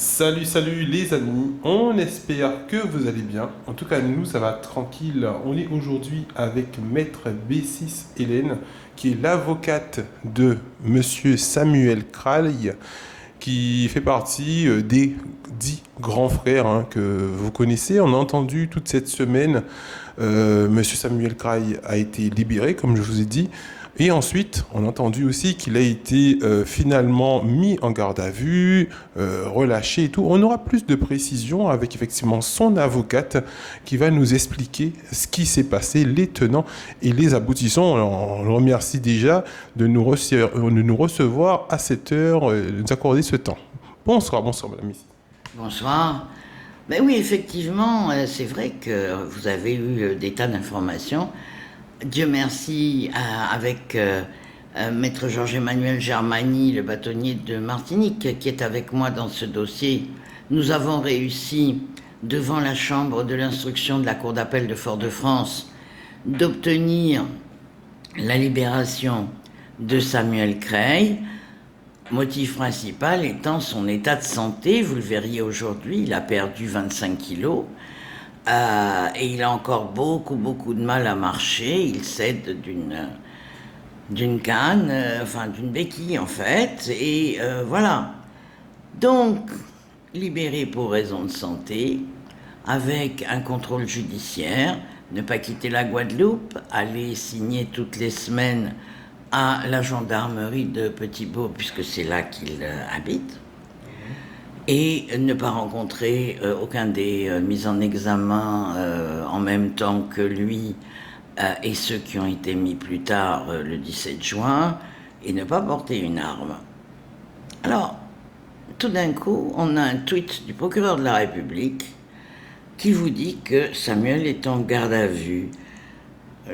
Salut, salut les amis, on espère que vous allez bien. En tout cas, nous, ça va tranquille. On est aujourd'hui avec Maître B6 Hélène, qui est l'avocate de Monsieur Samuel Krail, qui fait partie des 10 grands frères que vous connaissez. On a entendu toute cette semaine, Monsieur Samuel Krail a été libéré, comme je vous ai dit. Et ensuite, on a entendu aussi qu'il a été finalement mis en garde à vue, relâché et tout. On aura plus de précisions avec effectivement son avocate qui va nous expliquer ce qui s'est passé, les tenants et les aboutissants. Alors, on le remercie déjà de nous recevoir à cette heure, de nous accorder ce temps. Bonsoir, bonsoir madame. Bonsoir. Ben oui, effectivement, c'est vrai que vous avez eu des tas d'informations. Dieu merci, avec Maître Georges-Emmanuel Germani, le bâtonnier de Martinique, qui est avec moi dans ce dossier, nous avons réussi, devant la chambre de l'instruction de la Cour d'appel de Fort-de-France, d'obtenir la libération de Samuel Krail, motif principal étant son état de santé. Vous le verriez aujourd'hui, il a perdu 25 kilos. Et il a encore beaucoup de mal à marcher. Il cède d'une canne, enfin d'une béquille en fait. Et voilà. Donc, libéré pour raison de santé, avec un contrôle judiciaire, ne pas quitter la Guadeloupe, aller signer toutes les semaines à la gendarmerie de Petit-Bourg, puisque c'est là qu'il habite, et ne pas rencontrer aucun des mis en examen en même temps que lui et ceux qui ont été mis plus tard le 17 juin, et ne pas porter une arme. Alors, tout d'un coup, on a un tweet du procureur de la République qui vous dit que Samuel est en garde à vue.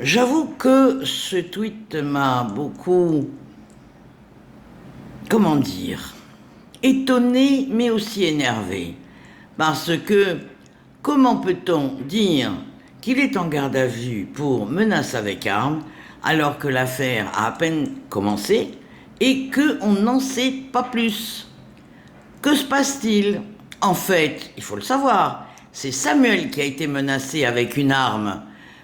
J'avoue que ce tweet m'a beaucoup, comment dire, étonné mais aussi énervé. Parce que comment peut-on dire qu'il est en garde à vue pour menace avec arme alors que l'affaire a à peine commencé et qu'on n'en sait pas plus? Que se passe-t-il? En fait, il faut le savoir, c'est Samuel qui a été menacé avec une arme.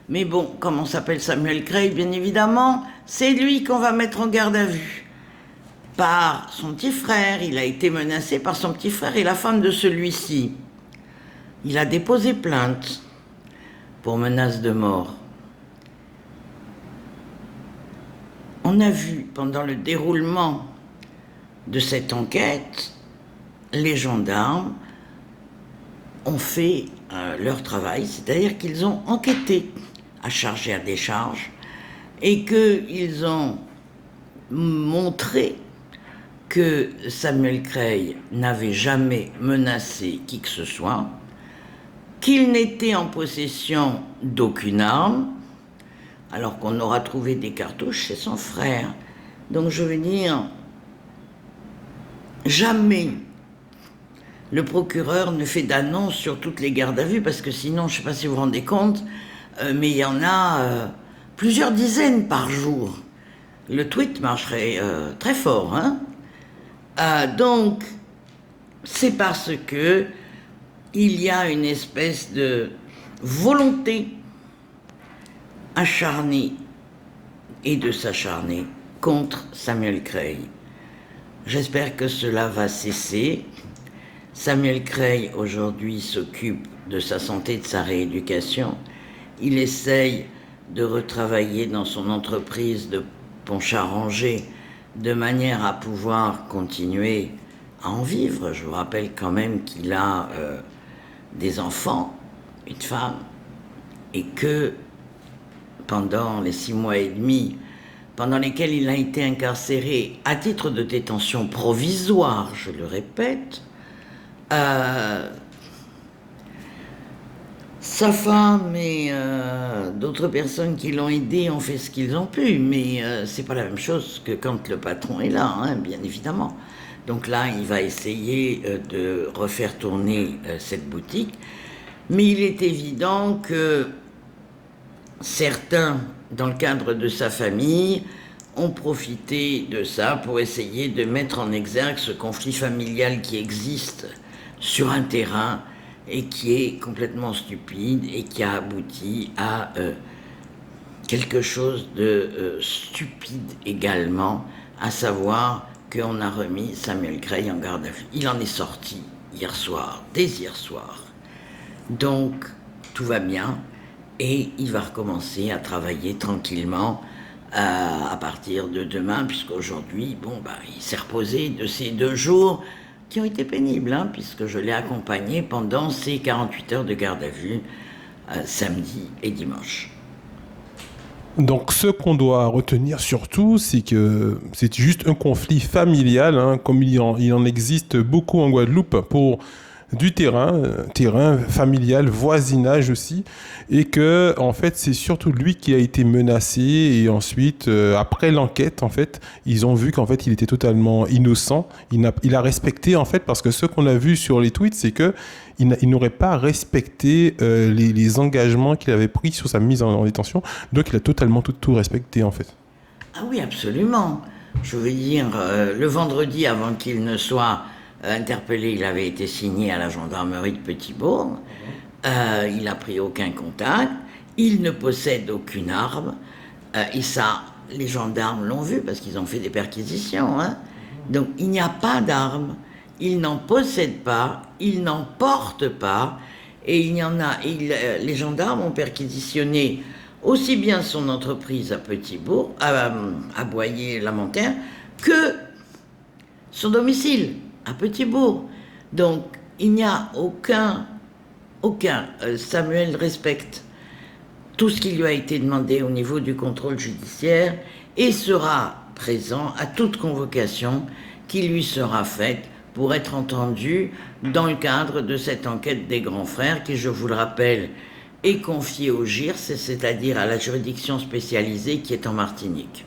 Mais bon, comment s'appelle Samuel Krail, bien évidemment, c'est lui qu'on va mettre en garde à vue. Par son petit frère, il a été menacé par son petit frère et la femme de celui-ci. Il a déposé plainte pour menace de mort. On a vu pendant le déroulement de cette enquête, les gendarmes ont fait leur travail, c'est-à-dire qu'ils ont enquêté à charge et à décharge, et qu'ils ont montré que Samuel Krail n'avait jamais menacé qui que ce soit, qu'il n'était en possession d'aucune arme, alors qu'on aura trouvé des cartouches chez son frère. Donc je veux dire, jamais le procureur ne fait d'annonce sur toutes les gardes à vue, parce que sinon, je ne sais pas si vous vous rendez compte, mais il y en a plusieurs dizaines par jour. Le tweet marcherait très fort, hein. Donc, c'est parce que il y a une espèce de volonté acharnée et de s'acharner contre Samuel Krail. J'espère que cela va cesser. Samuel Krail, aujourd'hui, s'occupe de sa santé, de sa rééducation. Il essaye de retravailler dans son entreprise de Pontcharranger de manière à pouvoir continuer à en vivre. Je vous rappelle quand même qu'il a des enfants, une femme, et que pendant les 6 mois et demi pendant lesquels il a été incarcéré à titre de détention provisoire, je le répète, sa femme et d'autres personnes qui l'ont aidé ont fait ce qu'ils ont pu, mais c'est pas la même chose que quand le patron est là, hein, bien évidemment. Donc là, il va essayer de refaire tourner cette boutique, mais il est évident que certains, dans le cadre de sa famille, ont profité de ça pour essayer de mettre en exergue ce conflit familial qui existe sur un terrain et qui est complètement stupide et qui a abouti à quelque chose de stupide également, à savoir qu'on a remis Samuel Creil en garde à vue. Il en est sorti hier soir, dès hier soir. Donc, tout va bien et il va recommencer à travailler tranquillement à partir de demain, puisqu'aujourd'hui, il s'est reposé de ces 2 jours qui ont été pénibles, puisque je l'ai accompagné pendant ces 48 heures de garde à vue, samedi et dimanche. Donc ce qu'on doit retenir surtout, c'est que c'est juste un conflit familial, comme il en existe beaucoup en Guadeloupe pour du terrain familial, voisinage aussi, et que en fait c'est surtout lui qui a été menacé et ensuite après l'enquête en fait ils ont vu qu'en fait il était totalement innocent, il a respecté en fait parce que ce qu'on a vu sur les tweets c'est que il n'aurait pas respecté les engagements qu'il avait pris sur sa mise en détention, donc il a totalement tout respecté en fait. Ah oui, absolument. Je veux dire, le vendredi avant qu'il ne soit interpellé, il avait été signé à la gendarmerie de Petit-Bourg. Il n'a pris aucun contact. Il ne possède aucune arme. Et ça, les gendarmes l'ont vu parce qu'ils ont fait des perquisitions. Donc il n'y a pas d'arme. Il n'en possède pas. Il n'en porte pas. Et il y en a. Les gendarmes ont perquisitionné aussi bien son entreprise à Petit-Bourg, à Boyer-Lamontaire, que son domicile à Petit-Bourg. Donc, il n'y a aucun Samuel respecte tout ce qui lui a été demandé au niveau du contrôle judiciaire et sera présent à toute convocation qui lui sera faite pour être entendu dans le cadre de cette enquête des grands frères qui, je vous le rappelle, est confiée au GIRS, c'est-à-dire à la juridiction spécialisée qui est en Martinique.